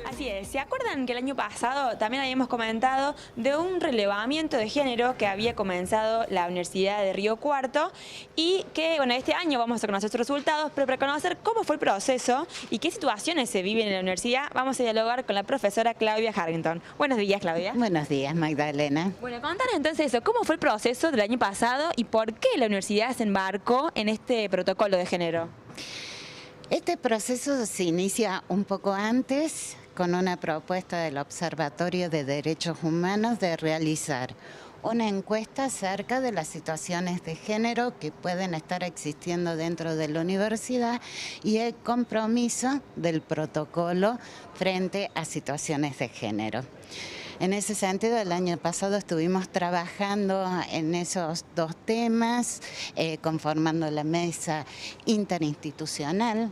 Así es, ¿se acuerdan que el año pasado también habíamos comentado de un relevamiento de género que había comenzado la Universidad de Río Cuarto y que, bueno, este año vamos a conocer sus resultados, pero para conocer cómo fue el proceso y qué situaciones se viven en la universidad, vamos a dialogar con la profesora Claudia Harrington. Buenos días, Claudia. Buenos días, Magdalena. Bueno, contanos entonces eso, ¿cómo fue el proceso del año pasado y por qué la universidad se embarcó en este protocolo de género? Este proceso se inicia un poco antes con una propuesta del Observatorio de Derechos Humanos de realizar una encuesta acerca de las situaciones de género que pueden estar existiendo dentro de la universidad y el compromiso del protocolo frente a situaciones de género. En ese sentido, el año pasado estuvimos trabajando en esos dos temas, conformando la mesa interinstitucional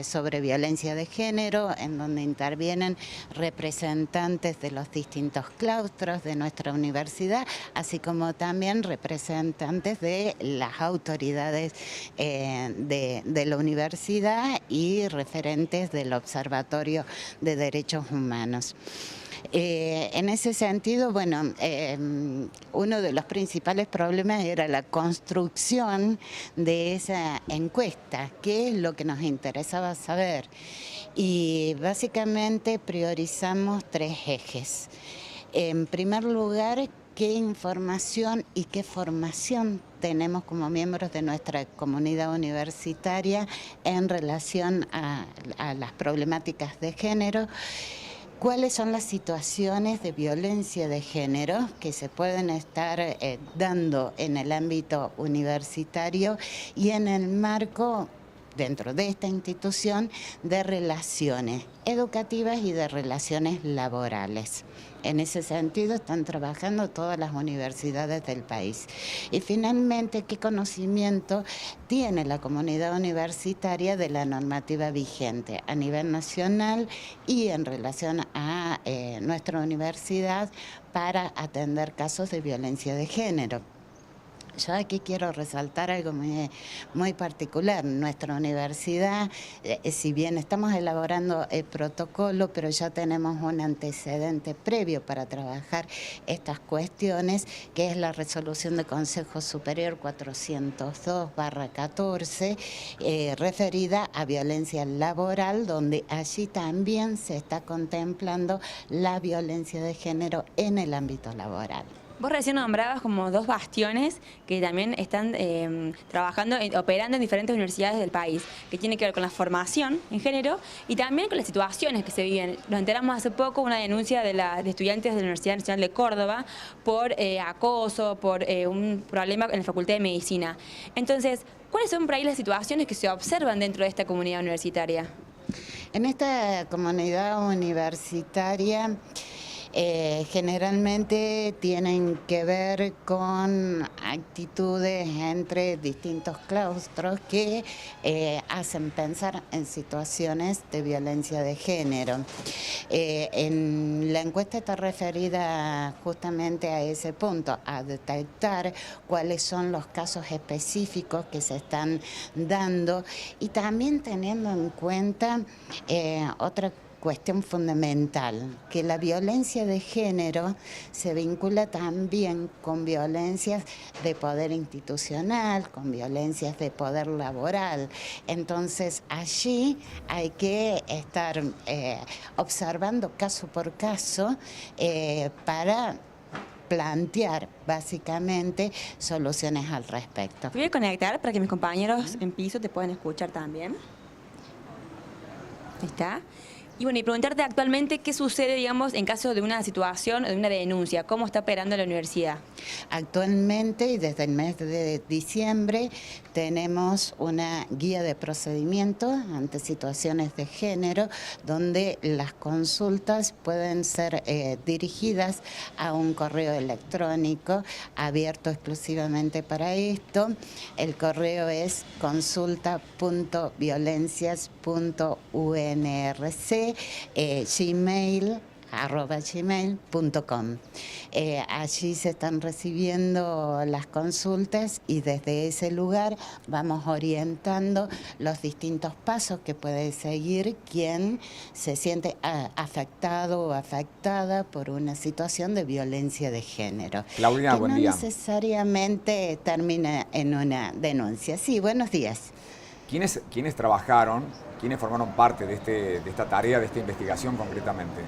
sobre violencia de género, en donde intervienen representantes de los distintos claustros de nuestra universidad, así como también representantes de las autoridades de la universidad y referentes del Observatorio de Derechos Humanos. En ese sentido, bueno, uno de los principales problemas era la construcción de esa encuesta, que es lo que nos interesaba saber. Y básicamente priorizamos tres ejes. En primer lugar, qué información y qué formación tenemos como miembros de nuestra comunidad universitaria en relación a las problemáticas de género. ¿Cuáles son las situaciones de violencia de género que se pueden estar dando en el ámbito universitario y en el marco, dentro de esta institución, de relaciones educativas y de relaciones laborales? En ese sentido están trabajando todas las universidades del país. Y finalmente, ¿qué conocimiento tiene la comunidad universitaria de la normativa vigente a nivel nacional y en relación a nuestra universidad para atender casos de violencia de género? Yo aquí quiero resaltar algo muy particular. Nuestra universidad, si bien estamos elaborando el protocolo, pero ya tenemos un antecedente previo para trabajar estas cuestiones, que es la resolución de Consejo Superior 402/14, referida a violencia laboral, donde allí también se está contemplando la violencia de género en el ámbito laboral. Vos recién nombrabas como dos bastiones que también están trabajando, operando en diferentes universidades del país, que tiene que ver con la formación en género y también con las situaciones que se viven. Nos enteramos hace poco una denuncia de estudiantes de la Universidad Nacional de Córdoba por acoso, por un problema en la Facultad de Medicina. Entonces, ¿cuáles son por ahí las situaciones que se observan dentro de esta comunidad universitaria? En esta comunidad universitaria, generalmente tienen que ver con actitudes entre distintos claustros que hacen pensar en situaciones de violencia de género. En la encuesta está referida justamente a ese punto, a detectar cuáles son los casos específicos que se están dando y también teniendo en cuenta otra cuestión fundamental, que la violencia de género se vincula también con violencias de poder institucional, con violencias de poder laboral. Entonces allí hay que estar observando caso por caso para plantear básicamente soluciones al respecto. Te voy a conectar para que mis compañeros en piso te puedan escuchar también. Ahí está. Y bueno, y preguntarte actualmente qué sucede, digamos, en caso de una situación o de una denuncia, cómo está operando la universidad. Actualmente y desde el mes de diciembre tenemos una guía de procedimientos ante situaciones de género donde las consultas pueden ser dirigidas a un correo electrónico abierto exclusivamente para esto. El correo es consulta.violencias.unrc, Gmail gmail.com. Allí se están recibiendo las consultas y desde ese lugar vamos orientando los distintos pasos que puede seguir quien se siente afectado o afectada por una situación de violencia de género. Claudia, que buen no día. necesariamente termina en una denuncia. Sí, buenos días. ¿Quiénes trabajaron, quiénes formaron parte de esta tarea, de esta investigación concretamente?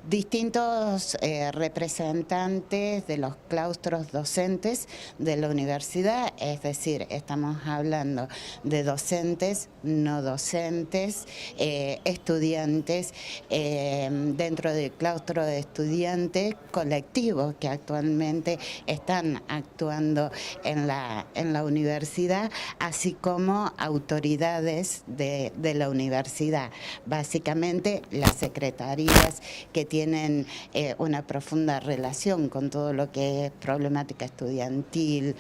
Distintos representantes de los claustros docentes de la universidad, es decir, estamos hablando de docentes, no docentes, estudiantes, dentro del claustro de estudiantes, colectivos que actualmente están actuando en la universidad, así como autoridades de la universidad, básicamente las secretarías que tienen una profunda relación con todo lo que es problemática estudiantil,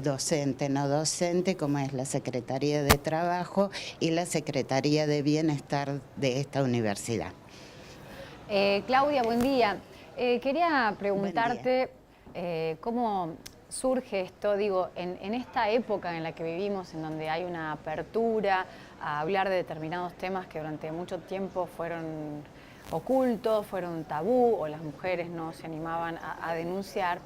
docente, no docente, como es la Secretaría de Trabajo y la Secretaría de Bienestar de esta universidad. Claudia, buen día. Quería preguntarte cómo surge esto, digo, en esta época en la que vivimos, en donde hay una apertura a hablar de determinados temas que durante mucho tiempo fueron ocultos, fueron tabú o las mujeres no se animaban a denunciar.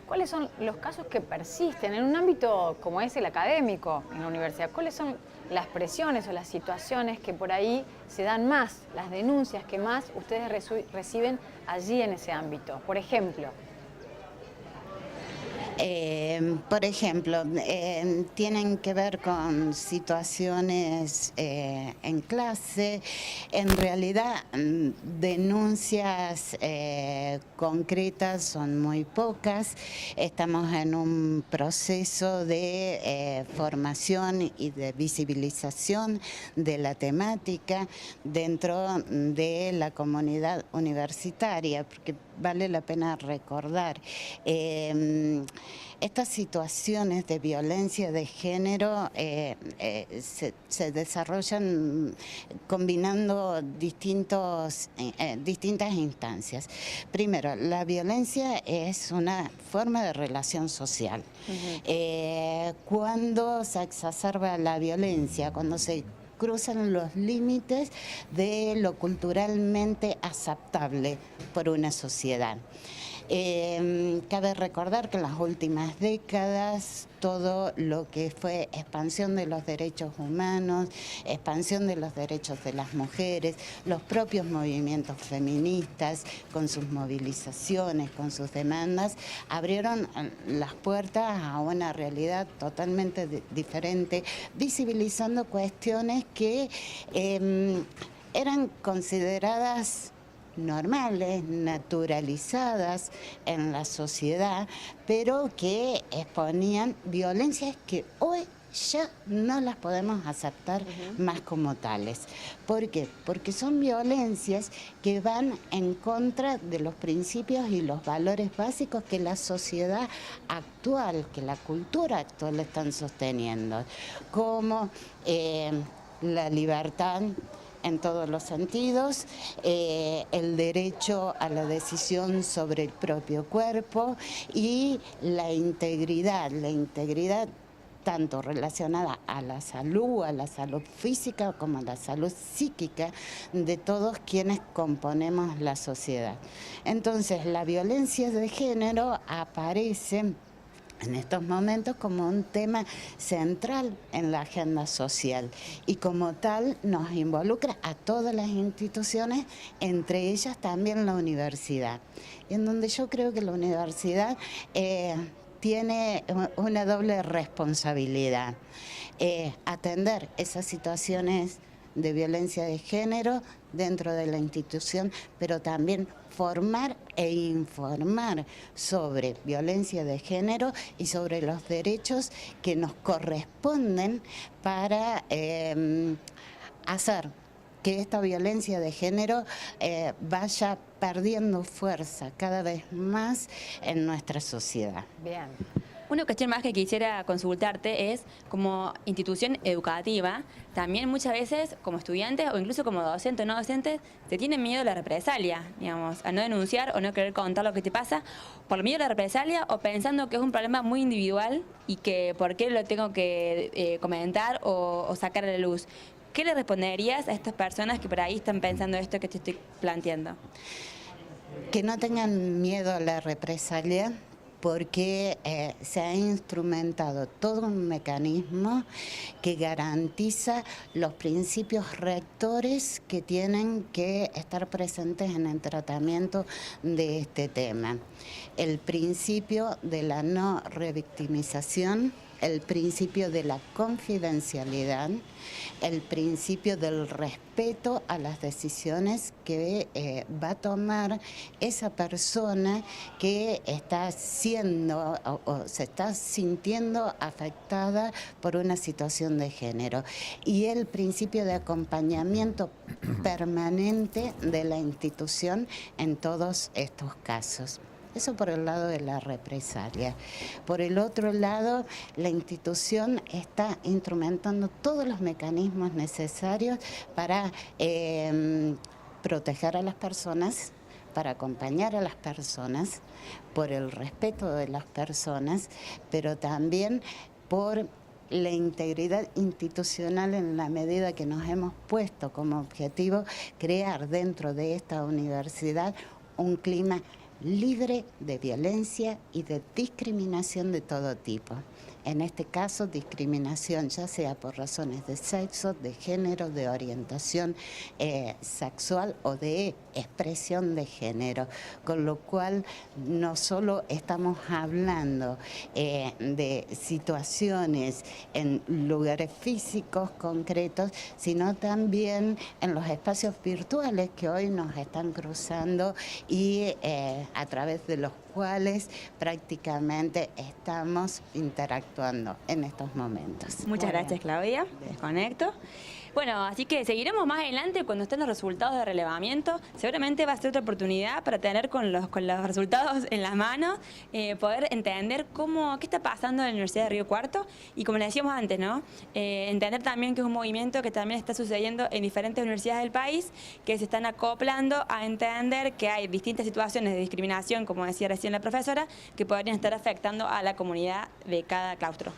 ¿Cuáles son los casos que persisten en un ámbito como es el académico en la universidad? ¿Cuáles son las presiones o las situaciones que por ahí se dan más, las denuncias que más ustedes reciben allí en ese ámbito? Por ejemplo, tienen que ver con situaciones en clase. En realidad, denuncias concretas son muy pocas. Estamos en un proceso de formación y de visibilización de la temática dentro de la comunidad universitaria, porque vale la pena recordar estas situaciones de violencia de género se desarrollan combinando distintas instancias. Primero, la violencia es una forma de relación social. Cuando se exacerba la violencia, cuando se cruzan los límites de lo culturalmente aceptable por una sociedad. Cabe recordar que en las últimas décadas todo lo que fue expansión de los derechos humanos, expansión de los derechos de las mujeres, los propios movimientos feministas con sus movilizaciones, con sus demandas, abrieron las puertas a una realidad totalmente diferente, visibilizando cuestiones que eran consideradas normales, naturalizadas en la sociedad, pero que exponían violencias que hoy ya no las podemos aceptar más como tales. ¿Por qué? Porque son violencias que van en contra de los principios y los valores básicos que la sociedad actual, que la cultura actual están sosteniendo, como la libertad en todos los sentidos, el derecho a la decisión sobre el propio cuerpo y la integridad tanto relacionada a la salud física como a la salud psíquica de todos quienes componemos la sociedad. Entonces, la violencia de género aparece en estos momentos como un tema central en la agenda social y como tal nos involucra a todas las instituciones, entre ellas también la universidad, en donde yo creo que la universidad tiene una doble responsabilidad, atender esas situaciones de violencia de género dentro de la institución, pero también formar e informar sobre violencia de género y sobre los derechos que nos corresponden para hacer que esta violencia de género vaya perdiendo fuerza cada vez más en nuestra sociedad. Bien. Una cuestión más que quisiera consultarte es, como institución educativa, también muchas veces como estudiantes o incluso como docente o no docente, te tienen miedo a la represalia, digamos, a no denunciar o no querer contar lo que te pasa por miedo a la represalia o pensando que es un problema muy individual y que por qué lo tengo que comentar o sacar a la luz. ¿Qué le responderías a estas personas que por ahí están pensando esto que te estoy planteando? Que no tengan miedo a la represalia, porque se ha instrumentado todo un mecanismo que garantiza los principios rectores que tienen que estar presentes en el tratamiento de este tema. El principio de la no revictimización, el principio de la confidencialidad, el principio del respeto a las decisiones que va a tomar esa persona que está siendo o se está sintiendo afectada por una situación de género. Y el principio de acompañamiento permanente de la institución en todos estos casos. Eso por el lado de la represalia. Por el otro lado, la institución está instrumentando todos los mecanismos necesarios para proteger a las personas, para acompañar a las personas, por el respeto de las personas, pero también por la integridad institucional en la medida que nos hemos puesto como objetivo crear dentro de esta universidad un clima libre de violencia y de discriminación de todo tipo. En este caso, discriminación ya sea por razones de sexo, de género, de orientación sexual o de expresión de género. Con lo cual, no solo estamos hablando de situaciones en lugares físicos concretos, sino también en los espacios virtuales que hoy nos están cruzando y a través de los cuales prácticamente estamos interactuando en estos momentos. Muchas gracias, Claudia. Desconecto. Bueno, así que seguiremos más adelante cuando estén los resultados de relevamiento. Seguramente va a ser otra oportunidad para tener con los resultados en las manos, poder entender qué está pasando en la Universidad de Río Cuarto y como le decíamos antes, ¿no? Entender también que es un movimiento que también está sucediendo en diferentes universidades del país, que se están acoplando a entender que hay distintas situaciones de discriminación, como decía recién la profesora, que podrían estar afectando a la comunidad de cada claustro.